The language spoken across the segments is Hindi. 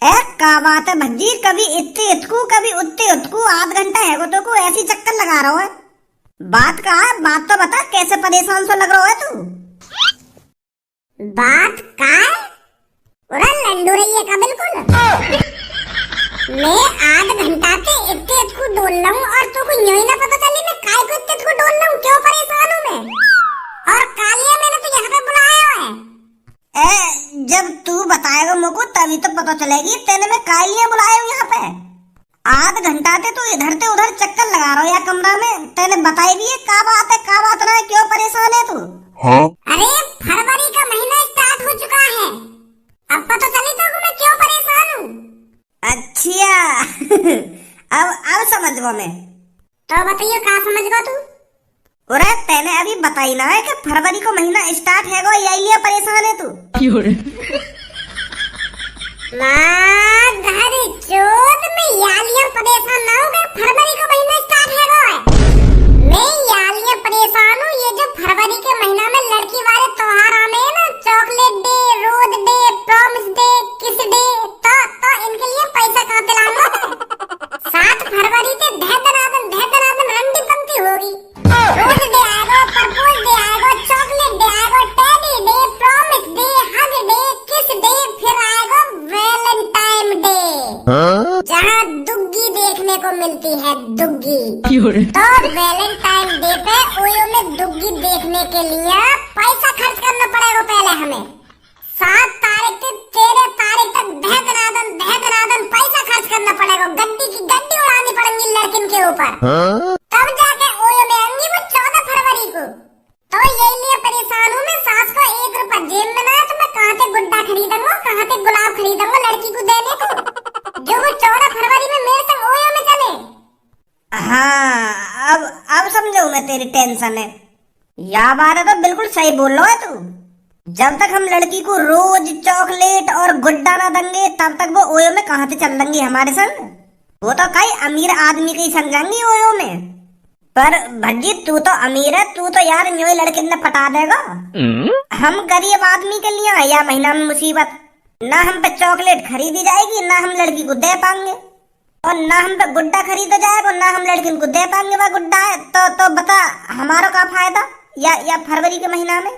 ए का बात है भज्जी, कभी इतने इतकू कभी उतने उतकू, आध घंटा है तो को ऐसी चक्कर लगा रहा है। बात कहा है, बात तो बता, कैसे परेशान सा लग रहा है तू। बात का उड़ा लंडू रही है का बिल्कुल। मैं आध घंटा से इतने इतकू डोल रहा हूँ और तू को यूं ही ना पता चली मैं काय को इतने इतकू डोल रहा हूँ, क्यों परेशान हूँ मैं। और कालिया मैंने तो यहाँ पे बुलाया है। जब तू बताएगा मुझको तभी तो पता चलेगी तेने मैं काय लिए बुलाया हूँ यहाँ पे। आध घंटा से तू इधर से उधर चक्कर लगा रहा हो या कमरा में, तेने बताई भी है का बात है, का बात ना है, क्यों परेशान है तू। हाँ? अरे फरवरी का महीना स्टार्ट हो चुका है, अब पता चली तो मैं क्यों परेशान हूँ। अच्छा अब समझ गो मैं। तो बताइए का समझ गो तू। अरे तेने अभी बताई ना है कि फरवरी को महीना स्टार्ट है, यही लिए परेशान है तू। माँ घर चोद में यालियां परेशान ना हो गए, फरवरी का महीना स्टार्ट है। मैं यालियां परेशान हूँ, ये जो फरवरी के महीना में लड़की वाले त्योहार आने हैं ना, chocolate day, rose day, promise day, kiss day, तो इनके लिए पैसा कहाँ पे लाऊंगा मैं। 7 फरवरी से धैधनादन रंडी पंक्ति होगी। रोज डे आएगा, प्रपोज डे आएगा, चॉकलेट डे आएगा, teddy day, promise day, hug day, kiss day, फिर आएगा वैलेंटाइन डे, जहाँ दुग्गी देखने को मिलती है, दुग्गी। तो वैलेंटाइन डे पे ओयो में दुग्गी देखने के लिए पैसा खर्च करना पड़ेगा पहले हमें। 7 तारीख से 13 तारीख तक धैधनादन पैसा खर्च करना पड़ेगा, गड्डी की गड्डी उड़ानी पड़ेगी लड़किन के ऊपर। तब जाके ओयो में आएंगी वो 14 फरवरी को। तो यही लिए परेशान हूँ मैं, सास को 1 रुपया जेब में ना है तो मैं कहाँ से गुड्डा खरीदूंगा, कहाँ से गुलाब खरीदूंगा लड़की को देने को, जो वो 14 फरवरी में मेरे संग ओयो में चले। हाँ अब समझो मैं तेरी टेंशन है। या बात है तो बिल्कुल सही बोल रहा है तू। जब तक हम लड़की को रोज चॉकलेट और गुड्डा ना देंगे तब तक वो ओयो में कहाँ से चल देंगी हमारे संग। वो तो कई अमीर आदमी के ही संग जाएंगी ओयो में। पर भज्जी तू तो अमीर है, तू तो यार न्यू लड़के ने पटा देगा। हम गरीब आदमी के लिए या महीना में मुसीबत, ना हम पे चॉकलेट खरीदी जाएगी, ना हम लड़की को दे पाएंगे, और ना हम पे गुड्डा खरीदा जाएगा, ना हम लड़की को दे पाएंगे। वह गुड्डा है तो बता हमारा क्या फायदा। या फरवरी के महीना में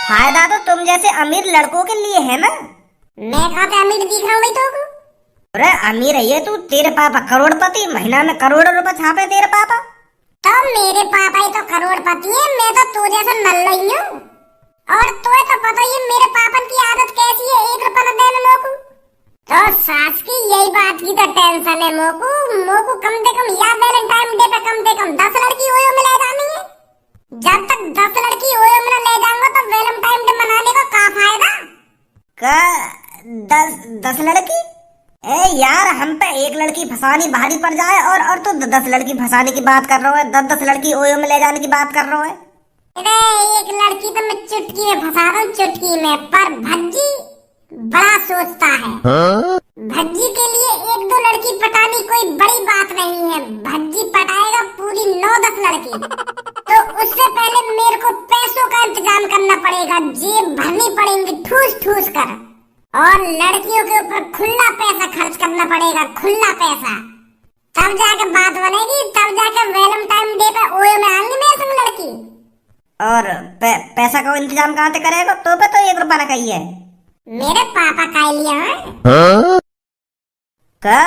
फायदा तो तुम जैसे अमीर लड़कों के लिए है ना। मैं कहाँ पे अमीर दिख रहा हूँ भाई तो। अरे अमीर है ये तू, तेरे पापा करोड़पति, महीना में करोड़ों रुपए छापे तेरे पापा। तो मेरे पापा ही तो करोड़पति है, मैं तो तू जैसा नल्ला ही हूँ। और तुम्हें तो पता ही मेरे पापन की आदत कैसी है, 1 रुपया न देने मोकू। तो सास की यही बात की तो टेंशन है मोकू कम से कम या वैलेंटाइन डे पे कम से कम 10 लड़की ओयो में ले जानी है। जब तक 10 लड़की ओयो में न ले जाऊंगा तो वैलेंटाइन डे मनाने का क्या फायदा। का 10 लड़की? ए यार हम पे एक लड़की फंसानी भारी पड़ जाए और तो 10 लड़की फंसाने की बात कर रहा है, 10 लड़की ओयो में ले जाने की बात कर रहा है। अरे एक लड़की तो मैं चुटकी में फंसा रहा हूँ, चुटकी में। पर भज्जी बड़ा सोचता है। भज्जी के लिए 1-2 लड़की पटानी कोई बड़ी बात नहीं है, भज्जी पटाएगा पूरी 9-10 लड़की। तो उससे पहले मेरे को पैसों का इंतजाम करना पड़ेगा, जेब भरनी पड़ेगी ठूस ठूस कर, और लड़कियों के ऊपर खुला पैसा खर्च करना पड़ेगा, खुला पैसा। तब जाके बात बनेगी, तब जाके वैलेंटाइन डे पे ओयो में आएंगी मेरे संग लड़की। और पैसा का इंतजाम कहाँ से करेगा? तो पे तो 1 रुपया ना कही है। मेरे पापा का लिया है। का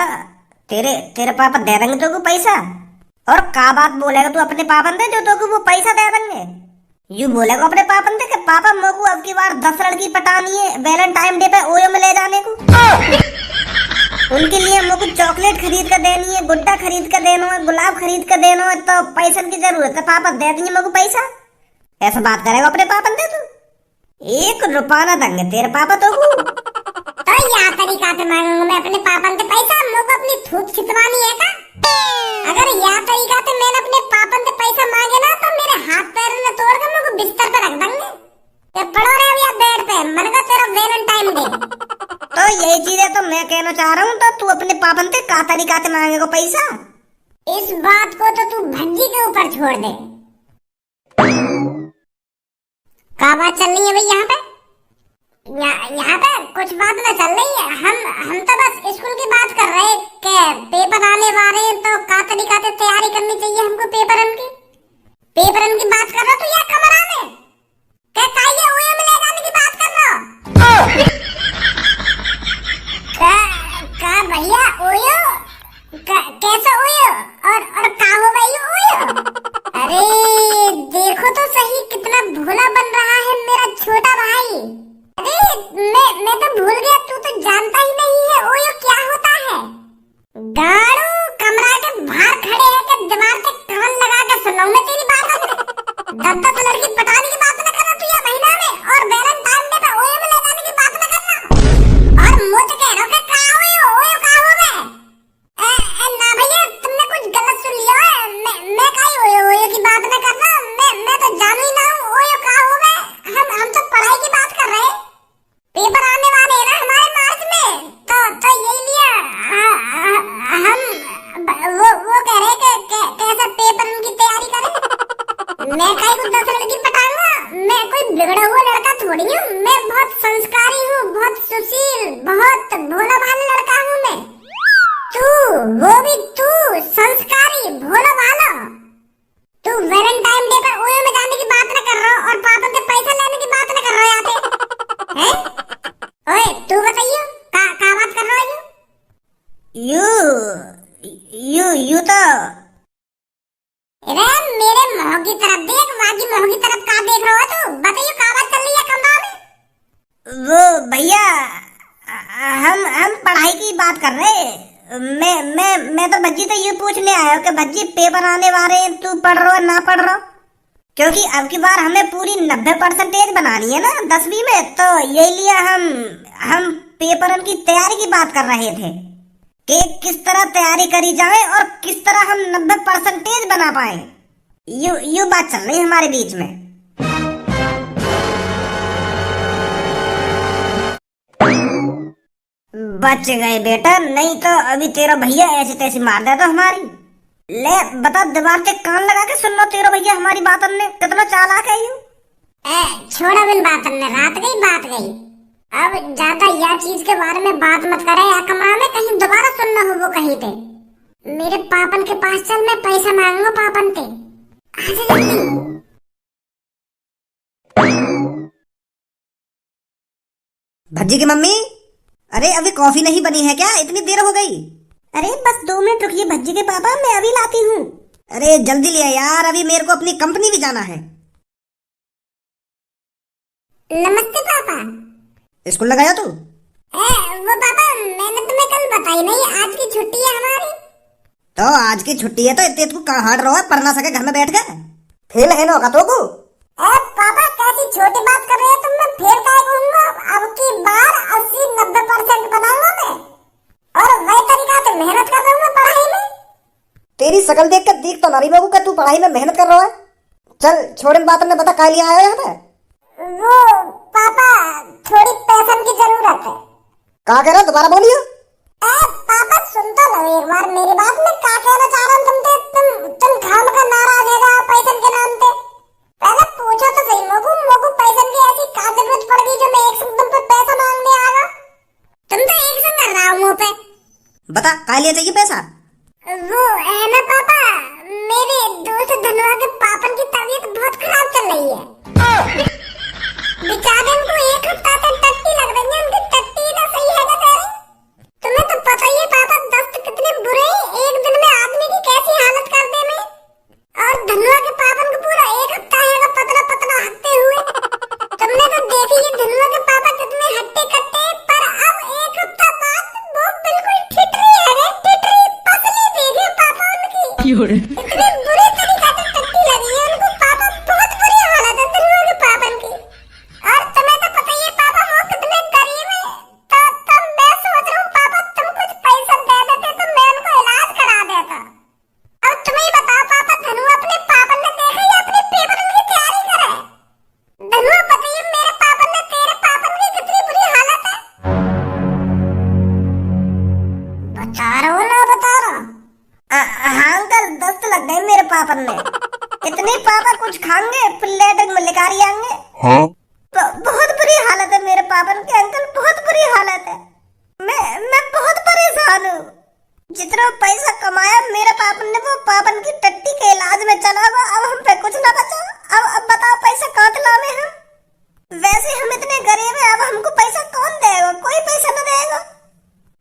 तेरे पापा दे देंगे तो को पैसा? और का बात बोलेगा तू अपने पापा से जो तो को वो पैसा दे देंगे? यू बोलेगा अपने पापा से कि पापा मोको अब की बार 10 लड़की पटानी है वैलेंटाइन डे पे ओयो में ले जाने को। उनके लिए मोको चॉकलेट खरीद कर देनी है, गुड्डा खरीद कर देना है, गुलाब खरीद कर देना है, तो पैसा की जरूरत है, पापा दे देंगे मोको पैसा। ऐसा बात करेगा अपने पापा से तू? 1 रुपया ना देंगे तेरे पापा तो या तरीका से मांगूंगा मैं अपने पापा से पैसा, मोको अपनी थूक छितवानी है का? अगर या तरीका से मैंने अपने पापा से पैसा मांगे ना तो मेरे हाथ पैर ने तोड़ कर मुझे बिस्तर पे रख देंगे। ये पड़ो रहे या बेड पे, मन का तेरा वैलेंटाइन डे। तो यही चीजें तो मैं कहना चाह रहा हूँ, तो तू अपने पापा से का तरीका से मांगेगा पैसा? इस बात को तो तू भज्जी के ऊपर छोड़ दे। का बात चल रही है भाई यहाँ पे? यहाँ पे कुछ बात ना चल रही है। हम तो बस स्कूल की बात कर रहे हैं कि पेपर आने वाले हैं तो का तरीका से तैयारी करनी चाहिए हमको पेपरन की। पेपरन की बात कर रहा तू या कमरा में क्या काये ओयो में ले जाने की बात कर रहा का भैया ओयो कैसा ओयो और का हो भाई ओयो। अरे देखो तो सही कितना भोला बन रहा है मेरा छोटा भाई। अरे मैं तो भूल गया, तू तो जानता ही नहीं है ओयो क्या होता है। गाड़ू कमरा के बाहर खड़े हैं कि दिमाग पे कान लगा के सुनाऊं मैं तेरी बात। 10 लड़की पटाने की बात न करना तू या महीना में, और वैलेंटाइन डे पे ओयो में ले जाने की बात न करना। और मुझे कह रहा कि का ओयो का हो मैं ना भैया तुमने कुछ गलत सुन लिया है। मैं काई ओयो की बात न करना। मैं तो जानू ही ना हूं ओयो का हो मैं। हम तो पढ़ाई की बात कर रहे हैं। पेपर आने वाले हैं ना हमारे मार्च में, तो यही लिया हम वो कह रहे कि कैसा पेपर उनकी तैयारी करें। मैं कहीं को 10 लड़की पटाऊंगा, मैं कोई बिगड़ा हुआ लड़का थोड़ी हूँ। मैं बहुत संस्कारी हूँ, बहुत सुशील, बहुत भोला भाला लड़का हूँ मैं। तू वो भी तू संस्कारी भोला भाला, तू वैलेंटाइन डे पर ओयो में जाने की बात न कर रहा और पापा से पैसा लेने की बात न कर रहा यहाँ पे हैं? ओए तू बताइयो का बात कर रहा है यू तो अरे मेरे मुंह की तरफ देख, वागी मुंह की तरफ का देख रहा हो तू? बताइयो का बात चल रही है कमरा में। वो भैया हम पढ़ाई की बात कर रहे। मैं तो भज्जी तो ये पूछने आया कि भज्जी पेपर आने वाले हैं, तू पढ़ रहा ना पढ़ रहा? क्योंकि अब की बार हमें पूरी 90% बनानी है ना 10वीं में, तो यही लिए हम पेपर की तैयारी की बात कर रहे थे कि किस तरह तैयारी करी जाए और किस तरह हम 90% बना पाए। यू बात चल रही है हमारे बीच में। बच गए बेटा, नहीं तो अभी तेरा भैया ऐसी तैसी मार देता हमारी। ले बता, दिमाग के कान लगा के सुन लो, तेरा भैया हमारी बात ने कितना चालाक है। छोड़ा बिन बात ने, रात गई बात गई। अब ज्यादा यह चीज के बारे में बात मत करे या कमरा में कहीं दोबारा सुनना हो वो कहीं पे। मेरे पापन के पास चल, मैं पैसा मांगूंगा पापन पे। आजा जल्दी। भज्जी की मम्मी, अरे अभी कॉफी नहीं बनी है क्या? इतनी देर हो गई। अरे बस 2 मिनट रुकिए भज्जी के पापा, मैं अभी लाती हूँ। अरे जल्दी ले यार, अभी मेरे को अपनी कंपनी भी जाना है। नमस्ते पापा। स्कूल लगाया तू? वो पापा मैंने तुम्हें कल बताई नहीं, आज की छुट्टी है हमारी। तो आज की छुट्टी है तो इतने तू कहाँ हार रहा है? पढ़ ना सके घर में बैठ गए? फेल है ना तो को? पापा कैसी छोटी बात कर रहे हो तुम? मैं फेल काहे कहूंगा? अब की बार 80-90% बनाऊंगा मैं, और वही तरीका से मेहनत कर रहा हूँ मैं पढ़ाई में। तेरी शकल देख कर दिख तो ना रही मेरे को कि तू पढ़ाई में मेहनत कर रहा है। चल छोड़ इन बातों ने, बता क्या लिया आया यहाँ पे? वो पापा थोड़ी पैसे की जरूरत है। क्या कह रहा है? दोबारा बोलियो। पापा सुन तो लो एक बार मेरी बात। मैं क्या कहना चाह रहा हूँ तुम खाम का नाराज है पैसे के नाम पे। पहले पूछो तो सही, मोगू पैसे की ऐसी क्या जरूरत पड़ गई जो मैं एक संग तुम पे पैसा मांगने आ गया? तुम तो एक संग कर रहा हूँ मुँह पे। बता क्या लिया चाहिए पैसा? वो है ना पापा, मेरे दोस्त धनुआ के पापन की तबीयत बहुत खराब चल रही है। बेचारे उनको 1 हफ्ता तक टट्टी लग रही है। उनकी टट्टी ना सही है ना तेरी? तुम्हें तो पता ही है पापा दस्त कितने बुरे हैं, एक दिन में आदमी की कैसी हालत कर दे में। और धनुआ के पापन को पूरा 1 हफ्ता है पतला पतला हटते हुए। तुमने तो देखी है धनुआ के पापा कितने हट्टे कट्टे, पर अब 1 हफ्ता बाद वो बिल्कुल ठिठरी है, ठिठरी पतली देखे पापा उनकी। इतने बुरे तरीके से टट्टी लगी है उनको पापा, बहुत बुरी हालत है धनुआ के पापन की। और तुम्हें तो पता ही है पापा वो कितने गरीब है। तो मैं सोच रहा हूँ पापा तुम कुछ पैसा दे देते तो मैं उनको इलाज करा देता। अब तुम्हें बताओ पापा, धनु अपने पापा ने देखा या अपने पेपर की तैयारी करे? धनु बताइए मेरे पापा ने तेरे पापा की कितनी बुरी हालत है। बता रहा हूँ ना बता रहा। हाँ अंकल, दस्त लग गए मेरे पापा ने। इतने पापा कुछ खाएंगे प्लेट में लेकर आएंगे। हाँ? बहुत बुरी हालत है मेरे पापन की अंकल, बहुत बुरी हालत है। मैं बहुत परेशान हूँ। जितना पैसा कमाया मेरे पापन ने वो पापन की टट्टी के इलाज में चला गया, अब हम पे कुछ ना बचा। अब बताओ पैसा कहाँ से लावे हम? वैसे हम इतने गरीब हैं, अब हमको पैसा कौन देगा? कोई पैसा न देगा।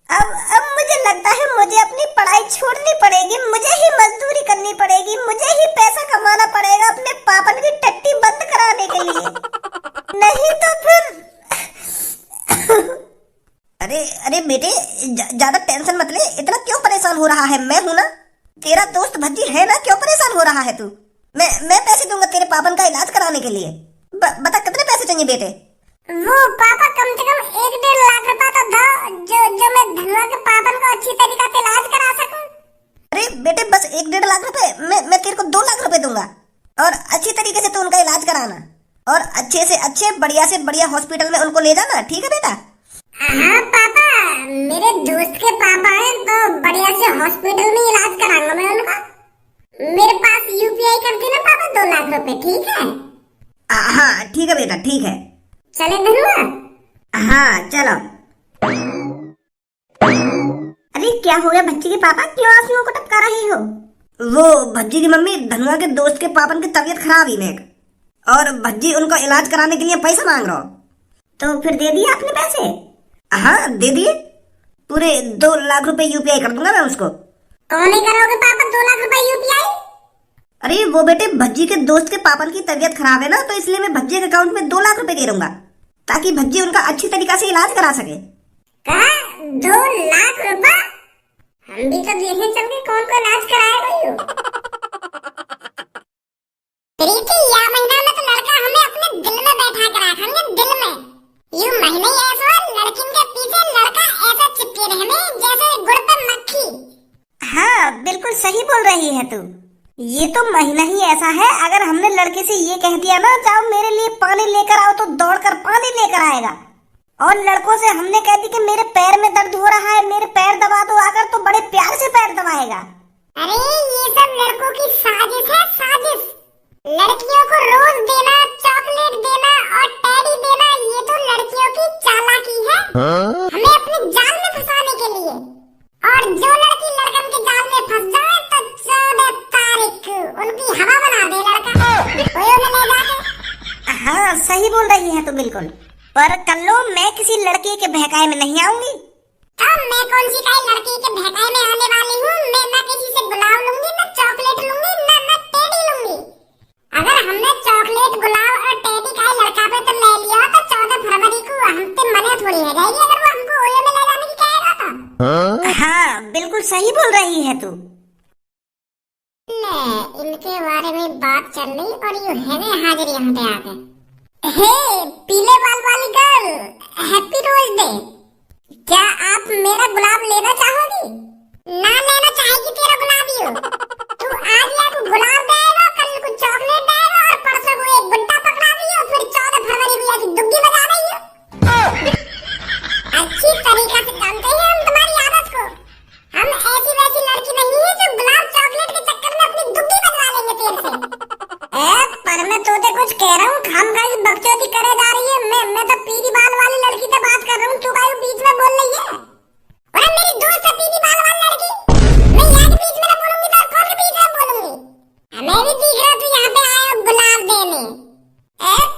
अब मुझे लगता है मुझे अपनी पढ़ाई छोड़नी पड़ेगी, मुझे ही मजदूरी करनी पड़ेगी, मुझे ही पैसा कमाना पड़ेगा अपने पापन की टट्टी बंद कराने के लिए, नहीं तो फिर अरे बेटे ज्यादा टेंशन मत ले, इतना क्यों परेशान हो रहा है? मैं हूं ना, तेरा दोस्त भज्जी है ना, क्यों परेशान हो रहा है तू? मैं पैसे दूंगा तेरे पापन का इलाज कराने के लिए। बता कितने पैसे चाहिए बेटे? वो पापा कम से कम 1-1.5 लाख रुपया तो दो, जो मैं धनुआ के पापन को अच्छी तरीके से इलाज करा सकूं। अरे बेटे बस 1-1.5 लाख रुपए, मैं तेरे को 2 लाख रुपए दूंगा, और अच्छी तरीके से तू उनका इलाज कराना, और अच्छे से अच्छे बढ़िया हॉस्पिटल में उनको ले जाना, ठीक है बेटा? हाँ पापा, मेरे दोस्त के पापा हैं तो बढ़िया से हॉस्पिटल में इलाज कराऊंगा मैं उनका। मेरे पास यूपीआई कर देना पापा 2 लाख रुपए, ठीक है? हाँ ठीक है बेटा, ठीक है। चले धनुआ? हाँ चलो। अरे क्या हो गया भज्जी के पापा, क्यों आंसुओं को टपका रही हो? वो भज्जी की मम्मी धनुआ के दोस्त के पापन की तबीयत खराब ही नेक, और भज्जी उनको इलाज कराने के लिए पैसा मांग रहा हो। तो फिर दे दिए आपने पैसे? हाँ दे दिए, पूरे 2 लाख रुपए यूपीआई कर दूंगा मैं उसको। कौन नहीं करोगे पापा 2 लाख रुपए यूपीआई? अरे वो बेटे भज्जी के दोस्त के पापन की तबीयत खराब है ना, तो इसलिए मैं भज्जी के अकाउंट में 2 लाख रुपए दे दूंगा, ताकि भज्जी उनका अच्छी तरीका से इलाज करा सके। कहा 2 लाख रुपए? हम भी तो देखें चल के कौन को इलाज कराएगा। प्रीति या महीना में तो लड़का हमें अपने दिल में बैठा कर रखेंगे, दिल में। यू महीने ऐसा लड़किन के पीछे लड़का ऐसा चिपके रहे जैसे गुड़ पे मक्खी। हाँ बिल्कुल सही बोल रही है तू, ये तो महीना ही ऐसा है। अगर हमने लड़के से ये कह दिया ना जाओ मेरे लिए पानी लेकर आओ, तो दौड़कर पानी लेकर आएगा। और लड़कों से हमने कह दी कि मेरे पैर में दर्द हो रहा है, मेरे पैर दबा दो, अगर तो बड़े प्यार से पैर दबाएगा। अरे ये सब लड़कों की साजिश है, साजिश। लड़कियों को रोज देना, चॉकलेट देना और टेडी देना, ये तो लड़कियों की चालाकी है, हमें अपने जाल में फंसाने के लिए। और जो लड़की लड़कन के जाल में फंस जाए तो 14 तारीख उनकी हवा बना दे लड़का, ओयो में ले जाके। हाँ सही बोल रही है तू बिल्कुल, पर कल्लो मैं किसी लड़के के बहकाए में नहीं आऊंगी। तो मैं कौन सी कई लड़की के बहकाए में आने वाली हूँ? मैं ना किसी से गुलाब लूंगी, ना चॉकलेट लूंगी, ना टेडी लूंगी। अगर हमने चॉकलेट, गुलाब और टेडी का लड़का पे तो ले लिया तो 14 फरवरी को हमसे मने थोड़ी है जाएगी, अगर वो हमको ओयो में ले जाने की कहेगा तो। हाँ बिल्कुल सही बोल रही है तू। इनके बारे में बात चल रही और यू है हाजिर यहाँ पे आके। हे पीले बाल वाली गर्ल, हैप्पी रोज डे। क्या आप मेरा गुलाब लेना चाहोगी? ना लेना चाहेगी तेरा गुलाब यू? तू आज या तो गुलाब देगा, कल को चॉकलेट देगा और परसों को एक गुड्डा पकड़ा दियो, फिर 14 फरवरी को आके दुग्गी बजा रही हो। अच्छी तरीका से जानते हैं हम तुम्हारी आदत को। हम ऐसी वैसी लड़की नहीं है जो गुलाब चॉकलेट के चक्कर में अपनी दुग्गी बजा लेंगे तेरे से। पर मैं तो कुछ कह रहा हूँ, खामखाई बकचोदी करे जा रही है। मैं तो पीली बाल वाली लड़की से बात कर रहा हूँ, तू काहे बीच में बोल रही है? अरे मेरी दोस्त है पीली बाल वाली लड़की, मैं यहाँ के बीच में बोलूंगी तो कौन के बीच में बोलूंगी? मैं भी दिख रहा तू यहाँ पे आया गुलाब देने।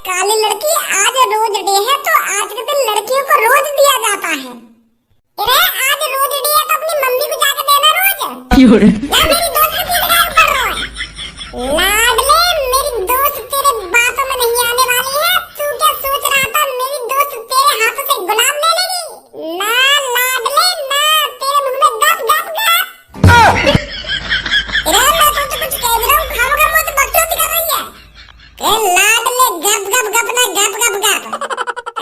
काली लड़की, आज रोज डे है तो आज के दिन लड़कियों को रोज दिया जाता है। अरे आज रोज डे है तो अपनी मम्मी को जाके देना रोज। या मेरी दोस्त के पीछे काम कर रहा है? लाडले मेरी दोस्त तेरे बातों में नहीं आने वाली है। तू क्या सोच रहा था मेरी दोस्त तेरे हाथों से गुलाब ले लेगी? ना लाडले ना, तेरे मुंह में गप गप गप। अरे मैं तो कुछ कह रहा हूँ, खामोखा मुझे बकचोदी कर रही है। लाडले गप गप गप ना गप गप गप।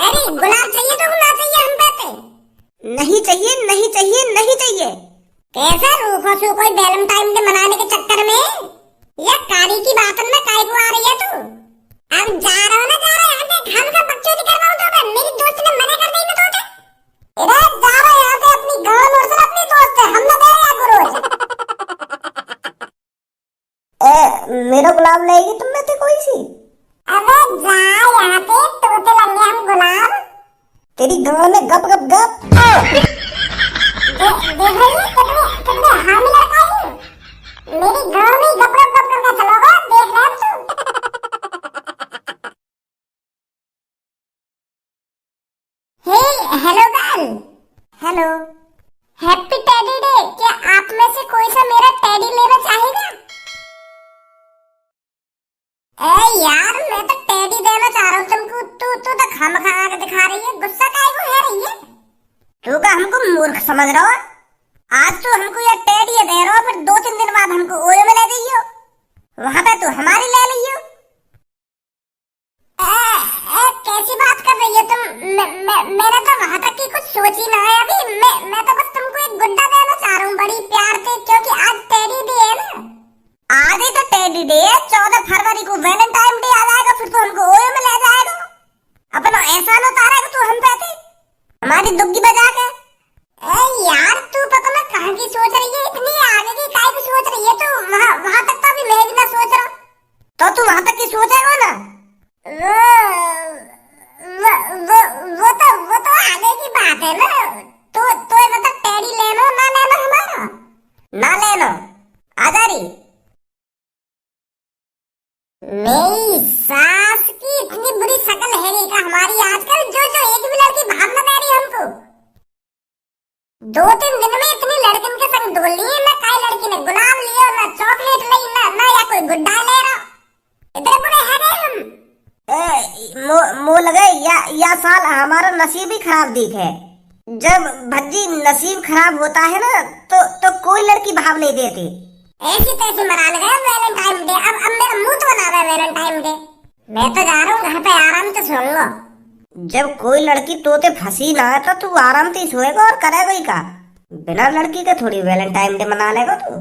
अरे गुलाब चाहिए तो ना चाहिए हम कहते? नहीं चाहिए नहीं चाहिए नहीं चाहिए। कैसा रूखो सू कोई वैलेंटाइन डे मनाने के चक्कर में या कारी की बातन में काय को आ रही है तू? अब जा रहा हो ना, जा रहा है यहाँ से खाम का बकचोदी करवाऊं तो मैं, मेरी दोस्त ने मना कर दी मैं तो उठे। इधर जा रहा है यहाँ से अपनी गाँव और से अपनी दोस्त है, हम ना दे रहे हैं रोज। मेरा गुलाब लेगी तुम में से कोई सी? अबे जा यहाँ पे तोते लगे हम गुलाम। तेरी गाँव में गप गप गप। देख रही कितने हामी लड़का है। मेरी गाँव में गप गप गप करके चलोगा, देख रहे तू। Hey hello girl. Hello. Happy teddy day. क्या आप में से कोई सा मेरा टेडी लेना चाहेगा? ए यार मैं तो टेडी देना चाह रहा हूँ तुमको। तू तो खामखा आके दिखा रही है, गुस्सा काहे को है रही है? तू का हमको मूर्ख समझ रहा हो? आज तू हमको ये टेडी दे रहा हो, फिर 2-3 दिन बाद हमको ओयो में ले जाइयो, वहां पे तू हमारी ले लियो। कैसी बात कर रही है तुम? मेरा तो वहां तक की कुछ सोच ही ना है अभी। मैं तो बस तुमको एक गुड्डा देना चाह रहा हूँ बड़ी प्यार से, क्योंकि आज टेडी डे है ना। आज ही तो टेडी डे है, 14 फरवरी को वैलेंटाइन डे आ जाएगा, फिर तो हमको ओयो में ले जाएगा। अपना एहसान उतारेगा तू हम पे, हमारी दुग्गी बजा के। यार तू पता ना कहाँ की सोच रही है, इतनी आगे की काहे की सोच रही है तू? वहां तक तो अभी मैं भी ना सोच रहा। तो तू वहां तक की सोचेगा ना? वो तो आगे की बात है ना। तो मतलब टेडी लेना ना लेना हमारा? ना लेना। आजा रही मेरी सास की इतनी बुरी शक्ल है नहीं का हमारी आजकल, जो एक भी लड़की भाग ना दे रही हमको। 2-3 दिन में इतनी लड़किन के संग डोल ली है, ना काई लड़की ने गुलाब लिया, ना चॉकलेट ली, ना या कोई गुड्डा ले रहा। इतने बुरे है गए हम। मो लगे या साल हमारा नसीब ही खराब दिखे। जब भज्जी नसीब खराब होता है ना, तो कोई लड़की भाव नहीं देती। ऐसी तैसी मना लगा वैलेंटाइन डे। अब मेरा मुंह तो बना रहा है वैलेंटाइन डे। मैं तो जा रहा हूँ घर पे आराम से सोऊंगा। जब कोई लड़की तोते फंसी ना तो तू आराम से सोएगा और करेगा ही का? बिना लड़की के थोड़ी वैलेंटाइन डे मना लेगा तू।